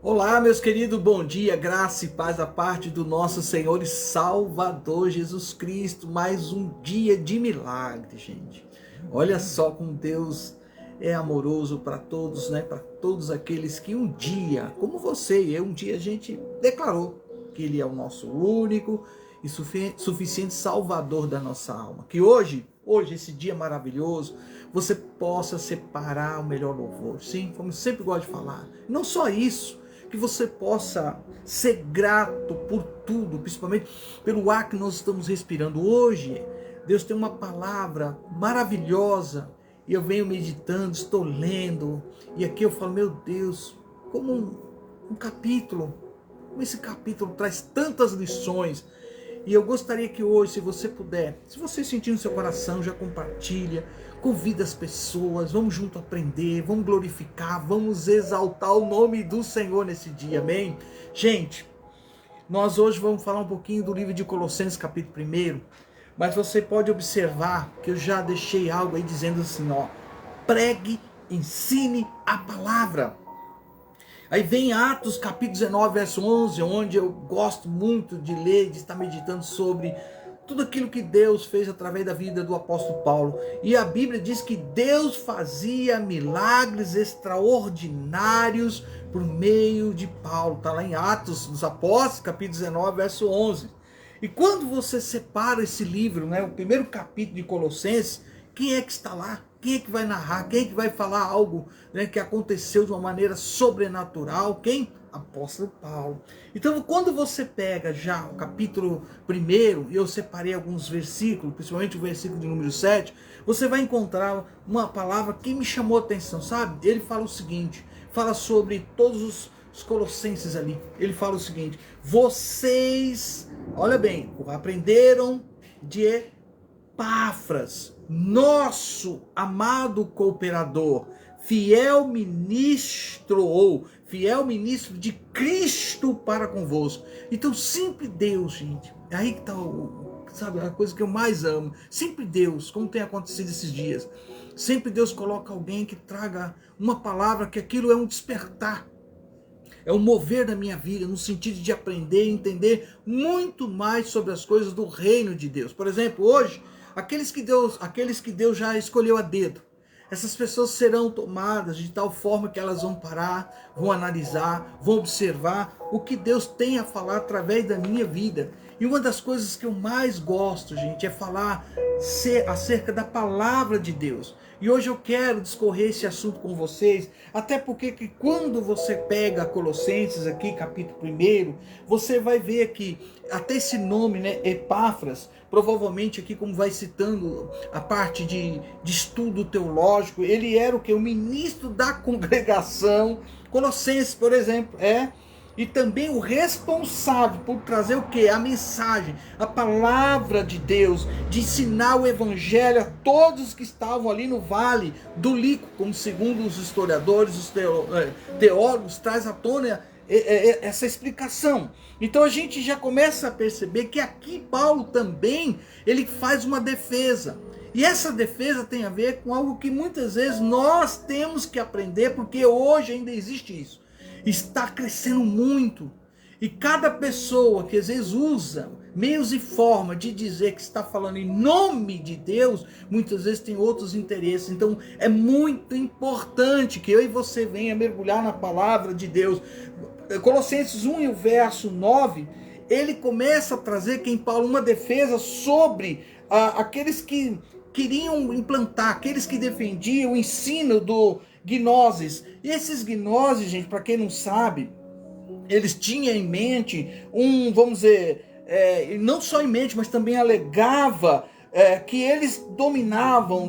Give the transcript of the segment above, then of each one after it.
Olá, meus queridos, bom dia, graça e paz da parte do nosso Senhor e Salvador Jesus Cristo. Mais um dia de milagre, gente. Olha só como Deus é amoroso para todos, né? Para todos aqueles que um dia, como você e eu, um dia a gente declarou que Ele é o nosso único e suficiente Salvador da nossa alma. Que hoje, esse dia maravilhoso, você possa separar o melhor louvor. Sim, como eu sempre gosto de falar. Não só isso, que você possa ser grato por tudo, principalmente pelo ar que nós estamos respirando. Hoje, Deus tem uma palavra maravilhosa e eu venho meditando, estou lendo, e aqui eu falo, meu Deus, como um capítulo, como esse capítulo traz tantas lições. E eu gostaria que hoje, se você puder, se você sentir no seu coração, já compartilha, convida as pessoas, vamos junto aprender, vamos glorificar, vamos exaltar o nome do Senhor nesse dia, amém? Gente, nós hoje vamos falar um pouquinho do livro de Colossenses, capítulo 1, mas você pode observar que eu já deixei algo aí dizendo assim, ó, pregue, ensine a palavra. Aí vem Atos capítulo 19, verso 11, onde eu gosto muito de ler, de estar meditando sobre tudo aquilo que Deus fez através da vida do apóstolo Paulo. E a Bíblia diz que Deus fazia milagres extraordinários por meio de Paulo. Está lá em Atos dos Apóstolos, capítulo 19, verso 11. E quando você separa esse livro, né, o primeiro capítulo de Colossenses, quem é que está lá? Quem é que vai narrar? Quem é que vai falar algo, né, que aconteceu de uma maneira sobrenatural? Quem? Apóstolo Paulo. Então, quando você pega já o capítulo 1, e eu separei alguns versículos, principalmente o versículo de número 7, você vai encontrar uma palavra que me chamou a atenção, sabe? Ele fala o seguinte, fala sobre todos os colossenses ali. Ele fala o seguinte, vocês, olha bem, aprenderam de Epáfras, nosso amado cooperador, fiel ministro de Cristo para convosco. Então sempre Deus, gente, é aí que está sabe, a coisa que eu mais amo, sempre Deus, como tem acontecido esses dias, sempre Deus coloca alguém que traga uma palavra, que aquilo é um despertar, é um mover da minha vida, no sentido de aprender e entender muito mais sobre as coisas do reino de Deus. Por exemplo, hoje, aqueles que Deus já escolheu a dedo, essas pessoas serão tomadas de tal forma que elas vão parar, vão analisar, vão observar o que Deus tem a falar através da minha vida. E uma das coisas que eu mais gosto, gente, é falar acerca da palavra de Deus. E hoje eu quero discorrer esse assunto com vocês, até porque que quando você pega Colossenses aqui, capítulo 1, você vai ver que até esse nome, né, Epáfras, provavelmente aqui como vai citando a parte de estudo teológico, ele era o que? O ministro da congregação Colossenses, por exemplo, e também o responsável por trazer o que? A mensagem, a palavra de Deus, de ensinar o evangelho a todos que estavam ali no vale do Lico, como segundo os historiadores, os teólogos, traz à tona essa explicação. Então a gente já começa a perceber que aqui Paulo também, ele faz uma defesa. E essa defesa tem a ver com algo que muitas vezes nós temos que aprender, porque hoje ainda existe isso. Está crescendo muito. E cada pessoa que às vezes usa meios e forma de dizer que está falando em nome de Deus, muitas vezes tem outros interesses. Então é muito importante que eu e você venha mergulhar na palavra de Deus. Colossenses 1 e o verso 9, ele começa a trazer aqui em Paulo uma defesa sobre aqueles que queriam implantar, aqueles que defendiam o ensino do gnoses. E esses gnoses, gente, para quem não sabe, eles tinham em mente vamos dizer, não só em mente, mas também alegava que eles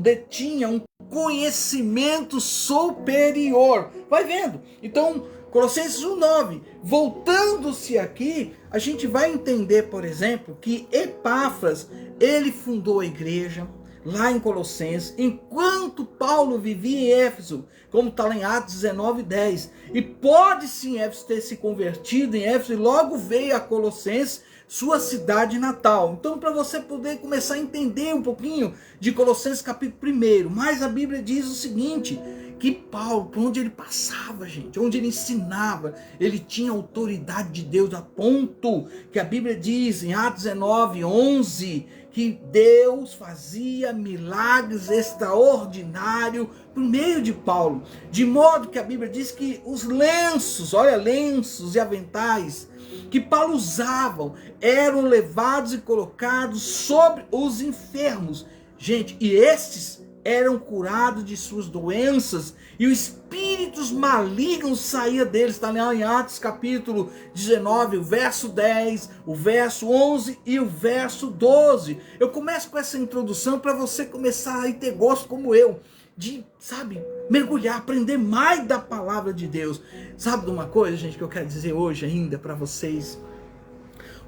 detinham um conhecimento superior. Vai vendo? Então, Colossenses 1:9, voltando-se aqui, a gente vai entender, por exemplo, que Epáfras, ele fundou a igreja lá em Colossenses, enquanto Paulo vivia em Éfeso, como está lá em Atos 19:10. E pode-se em Éfeso ter se convertido em Éfeso e logo veio a Colossenses, sua cidade natal. Então, para você poder começar a entender um pouquinho de Colossenses capítulo 1, mas a Bíblia diz o seguinte, que Paulo, por onde ele passava, gente, onde ele ensinava, ele tinha autoridade de Deus, a ponto que a Bíblia diz em Atos 19, 11, que Deus fazia milagres extraordinários por meio de Paulo, de modo que a Bíblia diz que os lenços, olha, lenços e aventais que Paulo usava eram levados e colocados sobre os enfermos, gente, e estes eram curados de suas doenças, e os espíritos malignos saíam deles. Está lá em Atos capítulo 19, o verso 10, o verso 11 e o verso 12. Eu começo com essa introdução para você começar a ter gosto como eu, de, sabe, mergulhar, aprender mais da palavra de Deus. Sabe de uma coisa, gente, que eu quero dizer hoje ainda para vocês?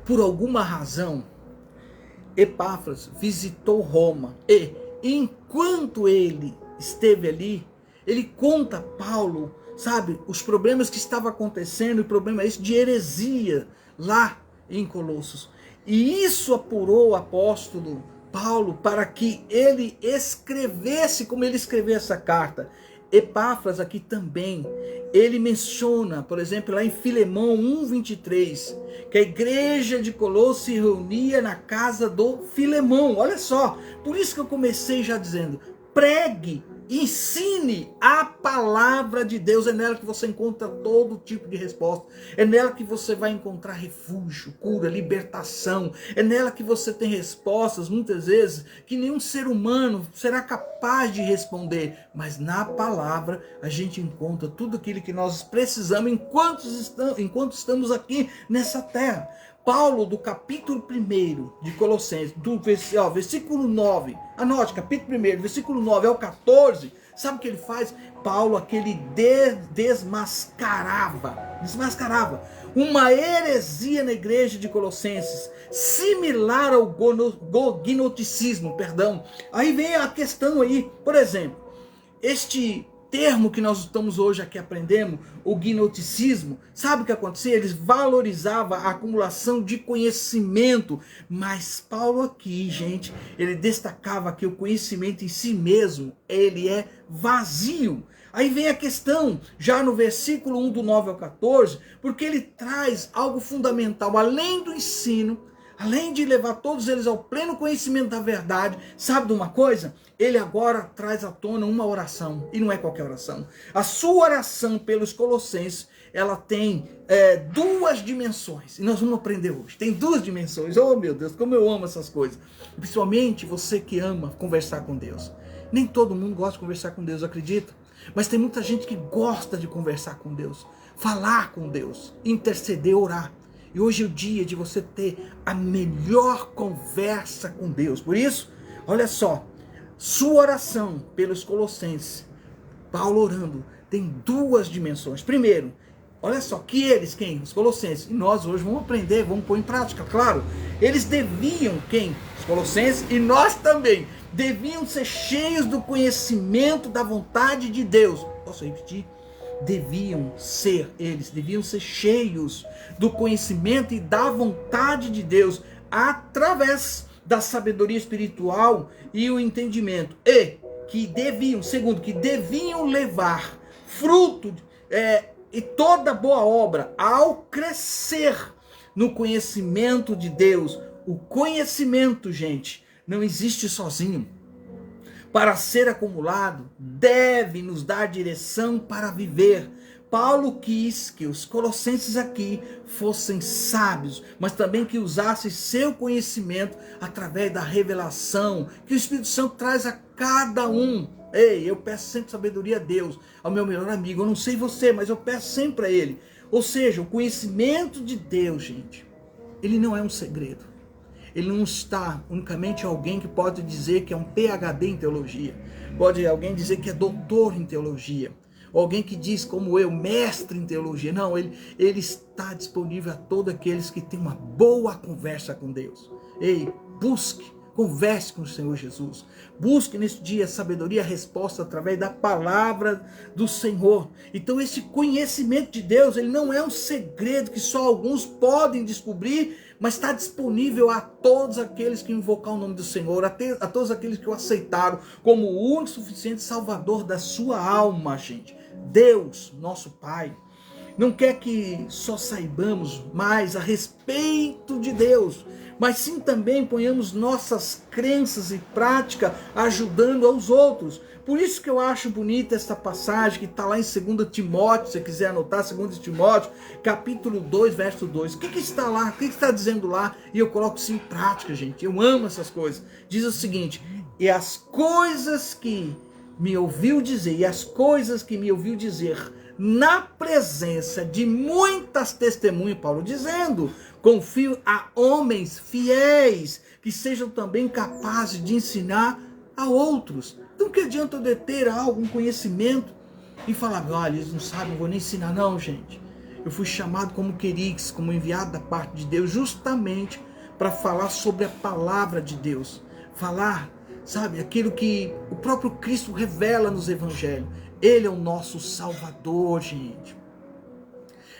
Por alguma razão, Epáfras visitou Roma, e enquanto ele esteve ali, ele conta a Paulo, sabe, os problemas que estavam acontecendo, o problema esse de heresia lá em Colossos. E isso apurou o apóstolo Paulo para que ele escrevesse como ele escreveu essa carta. Epáfras aqui também, ele menciona, por exemplo, lá em Filemão 1:23, que a igreja de Colossos se reunia na casa do Filemão. Olha só, por isso que eu comecei já dizendo, pregue, ensine a palavra de Deus, é nela que você encontra todo tipo de resposta, é nela que você vai encontrar refúgio, cura, libertação, é nela que você tem respostas, muitas vezes, que nenhum ser humano será capaz de responder, mas na palavra a gente encontra tudo aquilo que nós precisamos enquanto estamos aqui nessa terra. Paulo, do capítulo 1 de Colossenses, do versículo 9, anote, capítulo 1, versículo 9 ao 14, sabe o que ele faz? Paulo, aquele desmascarava uma heresia na igreja de Colossenses, similar ao gnosticismo, perdão. Aí vem a questão aí, por exemplo, este termo que nós estamos hoje aqui aprendendo, o gnosticismo, sabe o que acontecia? Eles valorizavam a acumulação de conhecimento, mas Paulo aqui, gente, ele destacava que o conhecimento em si mesmo, ele é vazio. Aí vem a questão, já no versículo 1 do 9 ao 14, porque ele traz algo fundamental, além do ensino, além de levar todos eles ao pleno conhecimento da verdade, sabe de uma coisa? Ele agora traz à tona uma oração, e não é qualquer oração. A sua oração pelos Colossenses, ela tem duas dimensões, e nós vamos aprender hoje. Tem duas dimensões, oh meu Deus, como eu amo essas coisas. Principalmente você que ama conversar com Deus. Nem todo mundo gosta de conversar com Deus, acredita? Mas tem muita gente que gosta de conversar com Deus, falar com Deus, interceder, orar. E hoje é o dia de você ter a melhor conversa com Deus. Por isso, olha só, sua oração pelos Colossenses, Paulo orando, tem duas dimensões. Primeiro, olha só, que eles, quem? Os Colossenses. E nós hoje vamos aprender, vamos pôr em prática, claro. Eles deviam, quem? Os Colossenses, e nós também, deviam ser cheios do conhecimento da vontade de Deus. Posso repetir? Deviam ser cheios do conhecimento e da vontade de Deus através da sabedoria espiritual e o entendimento, e que deviam, segundo, que deviam levar fruto e toda boa obra ao crescer no conhecimento de Deus. O conhecimento, gente, não existe sozinho. Para ser acumulado, deve nos dar direção para viver. Paulo quis que os colossenses aqui fossem sábios, mas também que usassem seu conhecimento através da revelação que o Espírito Santo traz a cada um. Ei, eu peço sempre sabedoria a Deus, ao meu melhor amigo. Eu não sei você, mas eu peço sempre a Ele. Ou seja, o conhecimento de Deus, gente, ele não é um segredo. Ele não está unicamente alguém que pode dizer que é um PhD em teologia. Pode alguém dizer que é doutor em teologia. Ou alguém que diz, como eu, mestre em teologia. Não, ele está disponível a todos aqueles que têm uma boa conversa com Deus. Ei, busque Converse com o Senhor Jesus. Busque nesse dia a sabedoria, a resposta através da palavra do Senhor. Então esse conhecimento de Deus, ele não é um segredo que só alguns podem descobrir, mas está disponível a todos aqueles que invocar o nome do Senhor, a todos aqueles que o aceitaram como o único e suficiente Salvador da sua alma, gente. Deus, nosso Pai, não quer que só saibamos mais a respeito de Deus, mas sim também ponhamos nossas crenças em prática, ajudando aos outros. Por isso que eu acho bonita esta passagem que está lá em 2 Timóteo, se você quiser anotar, 2 Timóteo, capítulo 2, verso 2. O que está lá? O que está dizendo lá? E eu coloco isso em prática, gente. Eu amo essas coisas. Diz o seguinte: e as coisas que me ouviu dizer, na presença de muitas testemunhas, Paulo dizendo, confio a homens fiéis, que sejam também capazes de ensinar a outros. Então que adianta eu deter algum conhecimento e falar, olha, eles não sabem, não vou nem ensinar. Não, gente. Eu fui chamado como querix, como enviado da parte de Deus, justamente para falar sobre a palavra de Deus. Falar, sabe, aquilo que o próprio Cristo revela nos evangelhos. Ele é o nosso Salvador, gente.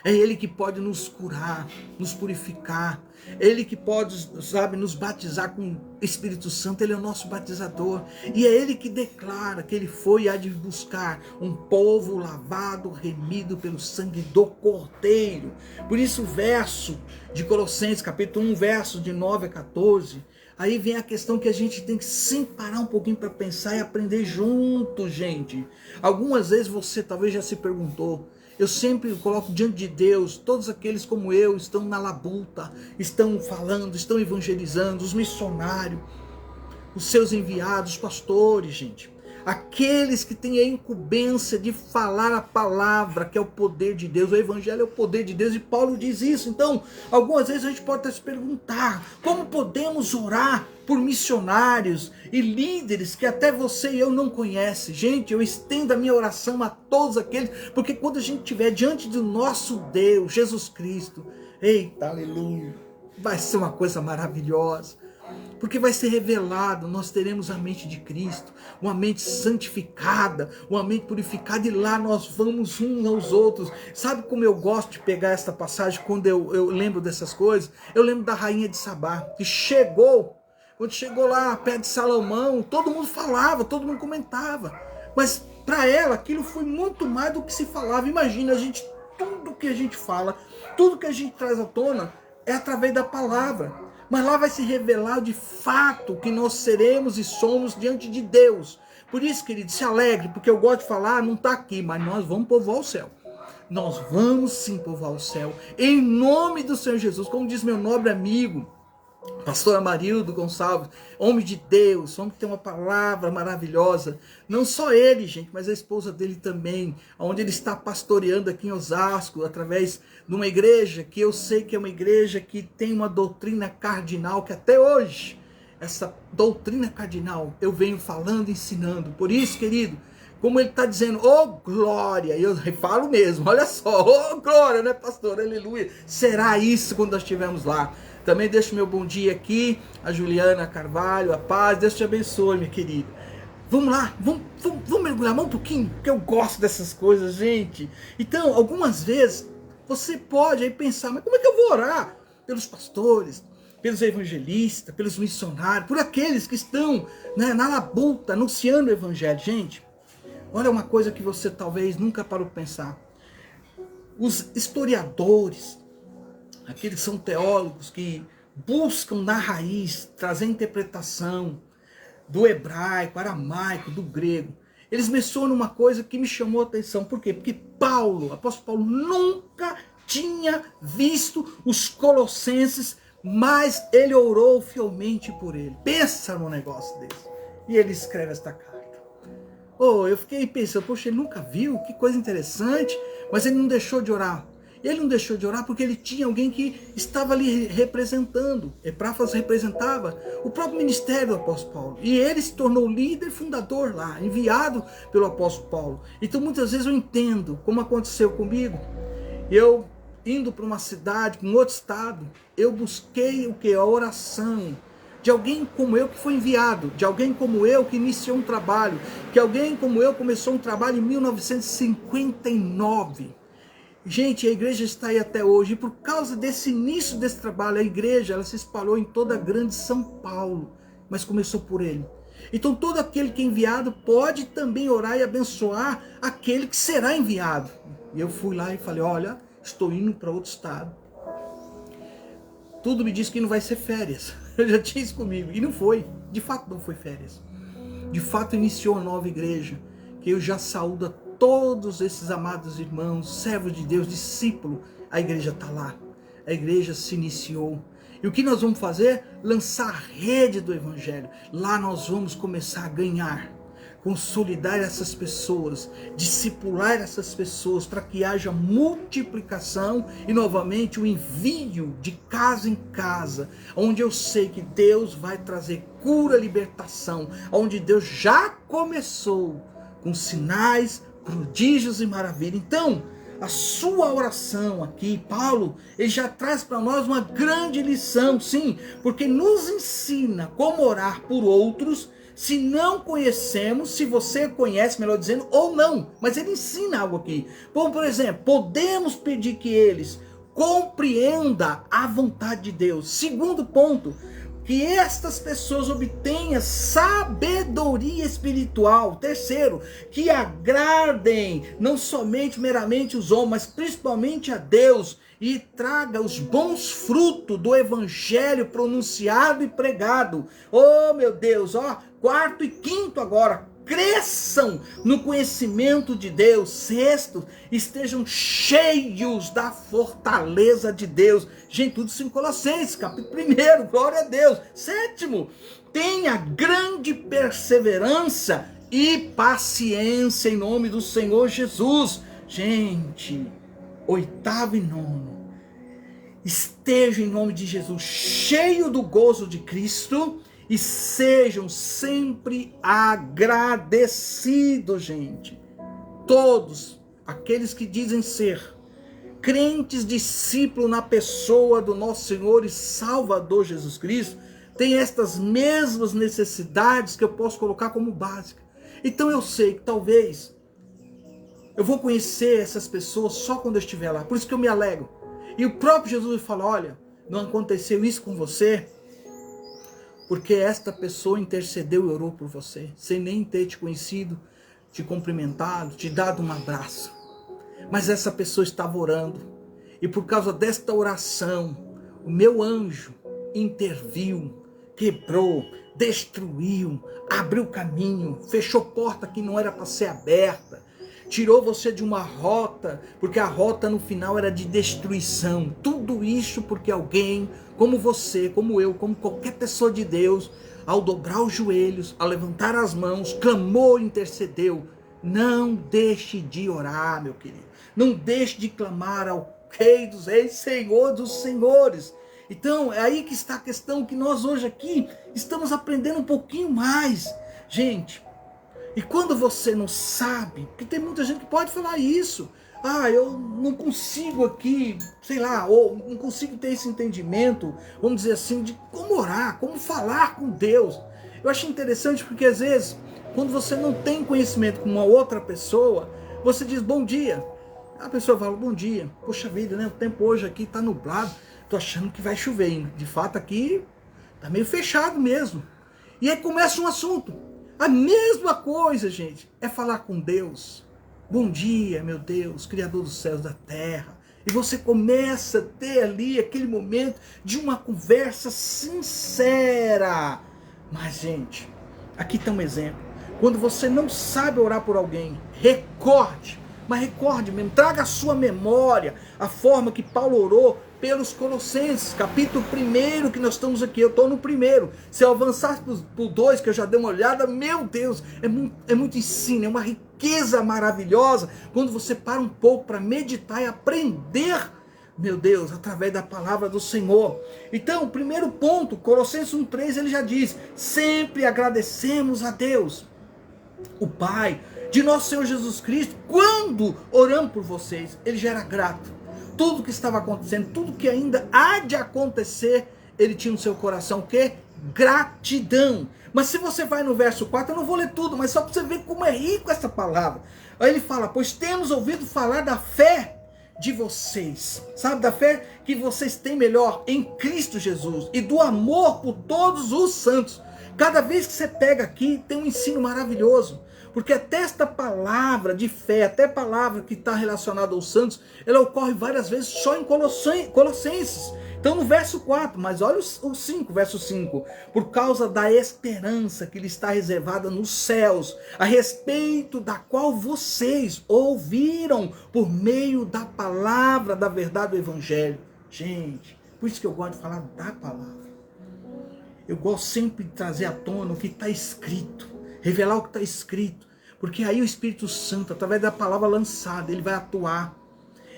É Ele que pode nos curar, nos purificar. Ele que pode, sabe, nos batizar com o Espírito Santo. Ele é o nosso batizador. E é Ele que declara que Ele foi e há de buscar um povo lavado, remido pelo sangue do Cordeiro. Por isso o verso de Colossenses, capítulo 1, verso de 9 a 14... Aí vem a questão que a gente tem que sempre parar um pouquinho para pensar e aprender junto, gente. Algumas vezes você talvez já se perguntou. Eu sempre coloco diante de Deus, todos aqueles como eu estão na labuta, estão falando, estão evangelizando, os missionários, os seus enviados, os pastores, gente. Aqueles que têm a incumbência de falar a palavra, que é o poder de Deus. O evangelho é o poder de Deus e Paulo diz isso. Então, algumas vezes a gente pode até se perguntar, como podemos orar por missionários e líderes que até você e eu não conhecem? Gente, eu estendo a minha oração a todos aqueles, porque quando a gente estiver diante do nosso Deus, Jesus Cristo, eita, aleluia, vai ser uma coisa maravilhosa. Porque vai ser revelado, nós teremos a mente de Cristo, uma mente santificada, uma mente purificada, e lá nós vamos uns aos outros. Sabe como eu gosto de pegar esta passagem quando eu lembro dessas coisas? Eu lembro da rainha de Sabá, que quando chegou lá perto de Salomão, todo mundo falava, todo mundo comentava. Mas para ela aquilo foi muito mais do que se falava. Imagina, tudo que a gente fala, tudo que a gente traz à tona é através da palavra. Mas lá vai se revelar de fato que nós seremos e somos diante de Deus. Por isso, querido, se alegre, porque eu gosto de falar, não está aqui, mas nós vamos povoar o céu. Nós vamos sim povoar o céu, em nome do Senhor Jesus. Como diz meu nobre amigo, pastor Amarildo Gonçalves, homem de Deus, homem que tem uma palavra maravilhosa. Não só ele, gente, mas a esposa dele também, onde ele está pastoreando aqui em Osasco, através de uma igreja que eu sei que é uma igreja que tem uma doutrina cardinal, que até hoje, essa doutrina cardinal, eu venho falando, ensinando. Por isso, querido, como ele está dizendo, glória, e eu falo mesmo, olha só, glória, né, pastor, aleluia, será isso quando nós estivermos lá. Também deixo meu bom dia aqui, a Juliana Carvalho, a paz, Deus te abençoe, minha querida. Vamos lá, vamos mergulhar mais um pouquinho, porque eu gosto dessas coisas, gente. Então, algumas vezes, você pode aí pensar, mas como é que eu vou orar pelos pastores, pelos evangelistas, pelos missionários, por aqueles que estão, né, na labuta, anunciando o evangelho? Gente, olha uma coisa que você talvez nunca parou para pensar. Os historiadores, aqueles que são teólogos que buscam na raiz trazer interpretação do hebraico, aramaico, do grego, eles mencionam uma coisa que me chamou a atenção. Por quê? Porque Paulo, apóstolo Paulo, nunca tinha visto os colossenses, mas ele orou fielmente por ele. Pensa num negócio desse. E ele escreve esta carta. Eu fiquei pensando, poxa, ele nunca viu, que coisa interessante, mas ele não deixou de orar. Ele não deixou de orar porque ele tinha alguém que estava ali representando. Epáfras representava o próprio ministério do apóstolo Paulo. E ele se tornou líder fundador lá, enviado pelo apóstolo Paulo. Então muitas vezes eu entendo como aconteceu comigo. Eu indo para uma cidade, para um outro estado, eu busquei o que? A oração de alguém como eu que foi enviado, de alguém como eu que iniciou um trabalho, que alguém como eu começou um trabalho em 1959. Gente, a igreja está aí até hoje, e por causa desse início desse trabalho, a igreja ela se espalhou em toda a grande São Paulo, mas começou por ele. Então todo aquele que é enviado pode também orar e abençoar aquele que será enviado. E eu fui lá e falei, olha, estou indo para outro estado. Tudo me diz que não vai ser férias. Eu já tinha isso comigo, e não foi, de fato não foi férias. De fato iniciou a nova igreja, que eu já saúdo a todos esses amados irmãos, servos de Deus, discípulos. A igreja está lá, a igreja se iniciou. E o que nós vamos fazer? Lançar a rede do evangelho. Lá nós vamos começar a ganhar, consolidar essas pessoas, discipular essas pessoas, para que haja multiplicação e novamente o envio de casa em casa, onde eu sei que Deus vai trazer cura, libertação, onde Deus já começou com sinais, prodígios e maravilhas. Então, a sua oração aqui, Paulo, ele já traz para nós uma grande lição, sim, porque nos ensina como orar por outros, se não conhecemos, se você conhece, melhor dizendo, ou não, mas ele ensina algo aqui. Como, por exemplo, podemos pedir que eles compreendam a vontade de Deus. Segundo ponto, que estas pessoas obtenham sabedoria espiritual. Terceiro, que agradem não somente meramente os homens, mas principalmente a Deus, e traga os bons frutos do evangelho pronunciado e pregado. Oh meu Deus, ó, quarto e quinto agora, cresçam no conhecimento de Deus. Sexto, estejam cheios da fortaleza de Deus. Gente, tudo isso em Colossenses, capítulo 1, glória a Deus. Sétimo, tenha grande perseverança e paciência em nome do Senhor Jesus. Gente, oitavo e nono, esteja em nome de Jesus cheio do gozo de Cristo e sejam sempre agradecidos, gente. Todos aqueles que dizem ser crentes, discípulos na pessoa do nosso Senhor e Salvador Jesus Cristo, têm estas mesmas necessidades que eu posso colocar como básica. Então eu sei que talvez eu vou conhecer essas pessoas só quando eu estiver lá. Por isso que eu me alegro. E o próprio Jesus fala, olha, não aconteceu isso com você, porque esta pessoa intercedeu e orou por você, sem nem ter te conhecido, te cumprimentado, te dado um abraço. Mas essa pessoa estava orando, e por causa desta oração, o meu anjo interviu, quebrou, destruiu, abriu caminho, fechou porta que não era para ser aberta, tirou você de uma rota, porque a rota no final era de destruição. Tudo isso porque alguém, como você, como eu, como qualquer pessoa de Deus, ao dobrar os joelhos, ao levantar as mãos, clamou, intercedeu. Não deixe de orar, meu querido. Não deixe de clamar ao Rei dos Reis, Senhor dos Senhores. Então, é aí que está a questão, que nós hoje aqui estamos aprendendo um pouquinho mais. Gente, e quando você não sabe, porque tem muita gente que pode falar isso, eu não consigo aqui, sei lá, ou não consigo ter esse entendimento, vamos dizer assim, de como orar, como falar com Deus. Eu acho interessante porque às vezes, quando você não tem conhecimento com uma outra pessoa, você diz bom dia. A pessoa fala bom dia, poxa vida, né? O tempo hoje aqui está nublado, tô achando que vai chover, hein? De fato aqui tá meio fechado mesmo. E aí começa um assunto. A mesma coisa, gente, é falar com Deus. Bom dia, meu Deus, Criador dos céus e da terra. E você começa a ter ali aquele momento de uma conversa sincera. Mas, gente, aqui está um exemplo. Quando você não sabe orar por alguém, recorde. Mas recorde mesmo, traga à sua memória a forma que Paulo orou pelos Colossenses, capítulo 1 que nós estamos aqui, eu estou no 1. Se eu avançar para o 2, que eu já dei uma olhada, meu Deus, é muito ensino, é uma riqueza maravilhosa, quando você para um pouco para meditar e aprender, meu Deus, através da palavra do Senhor. Então, o primeiro ponto, Colossenses 1:3, ele já diz, sempre agradecemos a Deus, o Pai, de nosso Senhor Jesus Cristo, quando oramos por vocês, ele já era grato. Tudo que estava acontecendo, tudo que ainda há de acontecer, ele tinha no seu coração o quê? gratidão. Mas se você vai no verso 4, eu não vou ler tudo, mas só para você ver como é rico essa palavra. Aí ele fala, pois temos ouvido falar da fé de vocês, sabe, da fé que vocês têm melhor em Cristo Jesus e do amor por todos os santos. Cada vez que você pega aqui, tem um ensino maravilhoso, porque até esta palavra de fé, até a palavra que está relacionada aos santos, ela ocorre várias vezes só em Colossenses. Então no verso 4, mas olha o 5, verso 5, por causa da esperança que lhe está reservada nos céus, a respeito da qual vocês ouviram por meio da palavra da verdade do evangelho. Gente, por isso que eu gosto de falar da palavra. Eu gosto sempre de trazer à tona o que está escrito, revelar o que está escrito, porque aí o Espírito Santo, através da palavra lançada, ele vai atuar.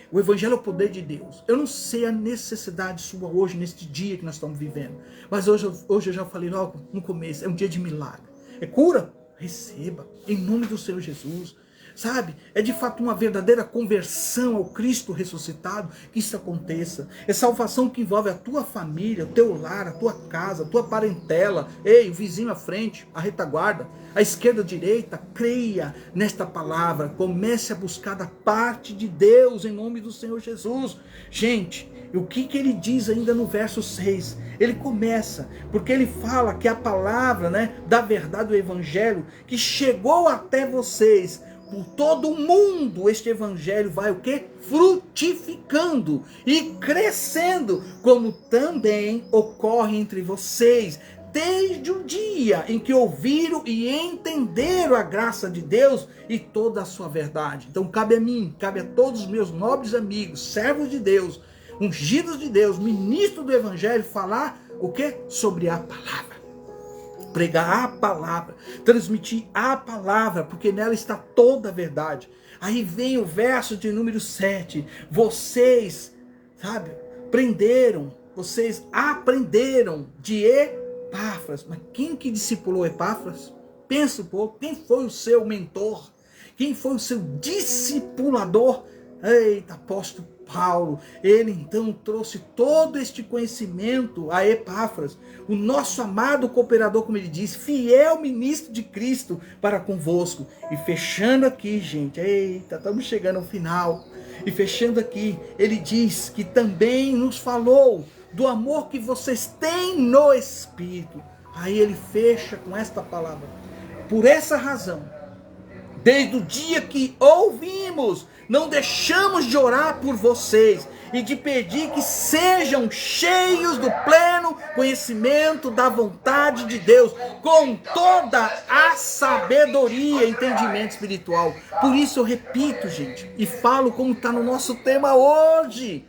O Evangelho é o poder de Deus. Eu não sei a necessidade sua hoje, neste dia que nós estamos vivendo, mas hoje eu já falei logo no começo, é um dia de milagre. É cura? Receba, em nome do Senhor Jesus. Sabe, é de fato uma verdadeira conversão ao Cristo ressuscitado que isso aconteça. É salvação que envolve a tua família, o teu lar, a tua casa, a tua parentela, ei, o vizinho à frente, a retaguarda, a esquerda, a direita. Creia nesta palavra, comece a buscar da parte de Deus em nome do Senhor Jesus. Gente, o que ele diz ainda no verso 6? Ele começa, porque ele fala que a palavra, da verdade do evangelho que chegou até vocês, por todo o mundo, este evangelho vai o quê? Frutificando e crescendo, como também ocorre entre vocês, desde o dia em que ouviram e entenderam a graça de Deus e toda a sua verdade. Então cabe a mim, cabe a todos os meus nobres amigos, servos de Deus, ungidos de Deus, ministros do evangelho, falar o quê? Sobre a palavra. Pregar a palavra, transmitir a palavra, porque nela está toda a verdade. Aí vem o verso de número 7. Vocês, sabe, vocês aprenderam de Epáfras. Mas quem que discipulou Epáfras? Pensa um pouco, quem foi o seu mentor? Quem foi o seu discipulador? Eita, apóstolo Paulo. Ele então trouxe todo este conhecimento a Epáfras, o nosso amado cooperador, como ele diz, fiel ministro de Cristo para convosco. E fechando aqui, gente, eita, estamos chegando ao final. E fechando aqui, ele diz que também nos falou do amor que vocês têm no Espírito. Aí ele fecha com esta palavra. Por essa razão, desde o dia que ouvimos, não deixamos de orar por vocês e de pedir que sejam cheios do pleno conhecimento da vontade de Deus, com toda a sabedoria e entendimento espiritual. Por isso eu repito, gente, e falo como está no nosso tema hoje.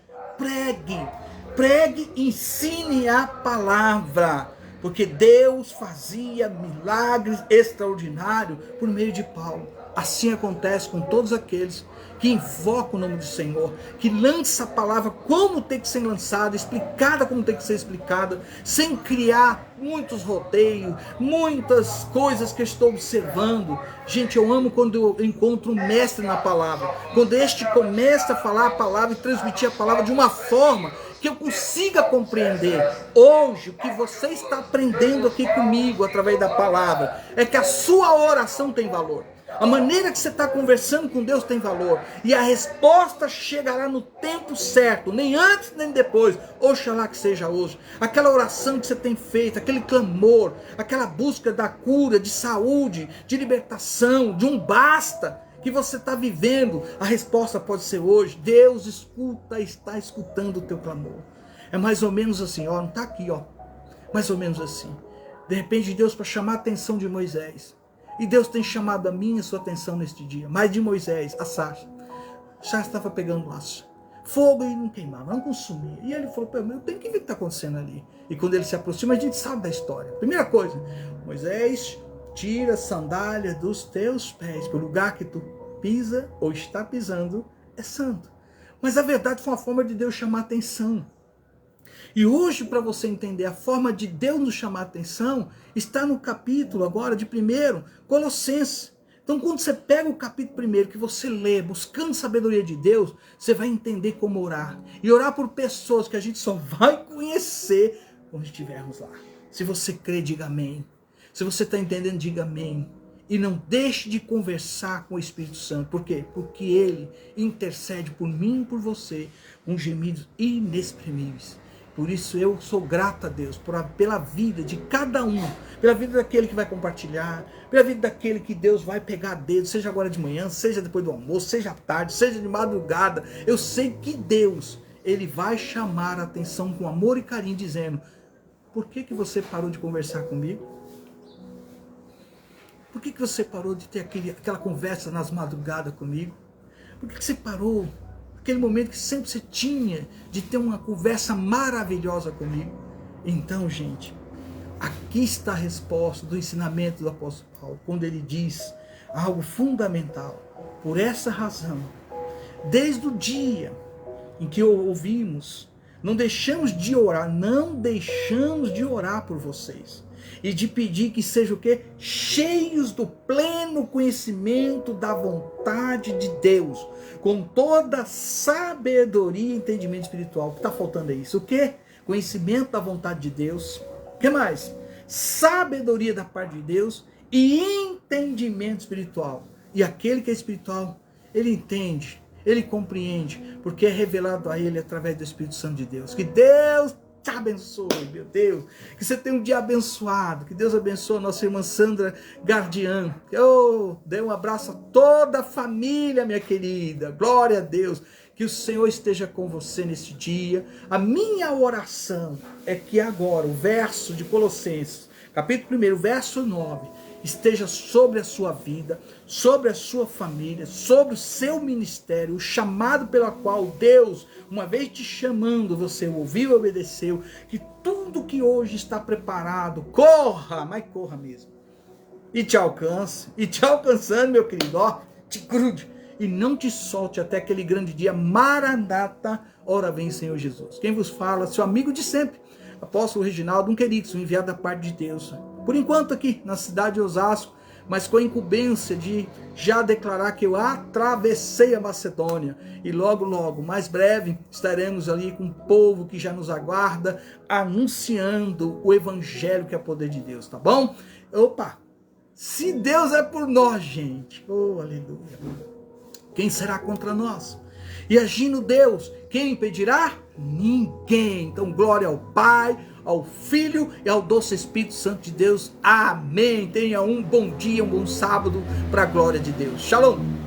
Pregue, ensine a palavra. Porque Deus fazia milagres extraordinários por meio de Paulo. Assim acontece com todos aqueles que invocam o nome do Senhor, que lança a palavra como tem que ser lançada, explicada como tem que ser explicada, sem criar muitos rodeios, muitas coisas que eu estou observando. Gente, eu amo quando eu encontro um mestre na palavra, quando este começa a falar a palavra e transmitir a palavra de uma forma que eu consiga compreender. Hoje, o que você está aprendendo aqui comigo, através da palavra, é que a sua oração tem valor. A maneira que você está conversando com Deus tem valor. E a resposta chegará no tempo certo, nem antes nem depois. Oxalá que seja hoje. Aquela oração que você tem feito, aquele clamor, aquela busca da cura, de saúde, de libertação, de um basta que você está vivendo, a resposta pode ser hoje. Deus está escutando o teu clamor. É mais ou menos assim, ó, não está aqui, ó, mais ou menos assim. De repente Deus, para chamar a atenção de Moisés, e Deus tem chamado a minha e a sua atenção neste dia, mas de Moisés, a sarça estava pegando laço, fogo e não queimava, não consumia. E ele falou, eu tenho que ver o que está acontecendo ali. E quando ele se aproxima, a gente sabe da história. Primeira coisa, Moisés, tira a sandália dos teus pés, porque o lugar que tu pisa ou está pisando é santo. Mas a verdade foi uma forma de Deus chamar a atenção. E hoje, para você entender a forma de Deus nos chamar a atenção, está no capítulo agora de 1 Colossenses. Então, quando você pega o capítulo 1, que você lê, buscando sabedoria de Deus, você vai entender como orar. E orar por pessoas que a gente só vai conhecer quando estivermos lá. Se você crê, diga amém. Se você está entendendo, diga amém. E não deixe de conversar com o Espírito Santo. Por quê? Porque ele intercede por mim e por você com gemidos inexprimíveis. Por isso eu sou grato a Deus pela vida de cada um, pela vida daquele que vai compartilhar, pela vida daquele que Deus vai pegar dedo, seja agora de manhã, seja depois do almoço, seja à tarde, seja de madrugada. Eu sei que Deus, ele vai chamar a atenção com amor e carinho, dizendo: por que você parou de conversar comigo? Por que você parou de ter aquela conversa nas madrugadas comigo? Por que você parou aquele momento que sempre você tinha de ter uma conversa maravilhosa comigo? Então, gente, aqui está a resposta do ensinamento do apóstolo Paulo, quando ele diz algo fundamental. Por essa razão, desde o dia em que ouvimos, não deixamos de orar por vocês. E de pedir que sejam o quê? Cheios do pleno conhecimento da vontade de Deus, com toda sabedoria e entendimento espiritual. O que está faltando é isso. O quê? Conhecimento da vontade de Deus. O que mais? Sabedoria da parte de Deus e entendimento espiritual. E aquele que é espiritual, ele entende, ele compreende, porque é revelado a ele através do Espírito Santo de Deus. Que Deus te abençoe, meu Deus. Que você tenha um dia abençoado. Que Deus abençoe a nossa irmã Sandra Guardiã. Eu dei um abraço a toda a família, minha querida. Glória a Deus. Que o Senhor esteja com você neste dia. A minha oração é que agora o verso de Colossenses, capítulo 1, verso 9, esteja sobre a sua vida, sobre a sua família, sobre o seu ministério, o chamado pelo qual Deus, uma vez te chamando, você ouviu e obedeceu. Que tudo que hoje está preparado, corra, mas corra mesmo, e te alcance, e te alcançando, meu querido, ó, te grude e não te solte até aquele grande dia. Maranata, ora vem Senhor Jesus. Quem vos fala, seu amigo de sempre, apóstolo Reginaldo Unquerixon, enviado da parte de Deus, por enquanto aqui na cidade de Osasco, mas com a incumbência de já declarar que eu atravessei a Macedônia, e logo, logo, mais breve, estaremos ali com o povo que já nos aguarda, anunciando o evangelho que é poder de Deus, tá bom? Opa, se Deus é por nós, gente, oh, aleluia, quem será contra nós? E agindo Deus, quem impedirá? Ninguém. Então glória ao Pai, ao Filho e ao doce Espírito Santo de Deus. Amém. Tenha um bom dia, um bom sábado para a glória de Deus. Shalom.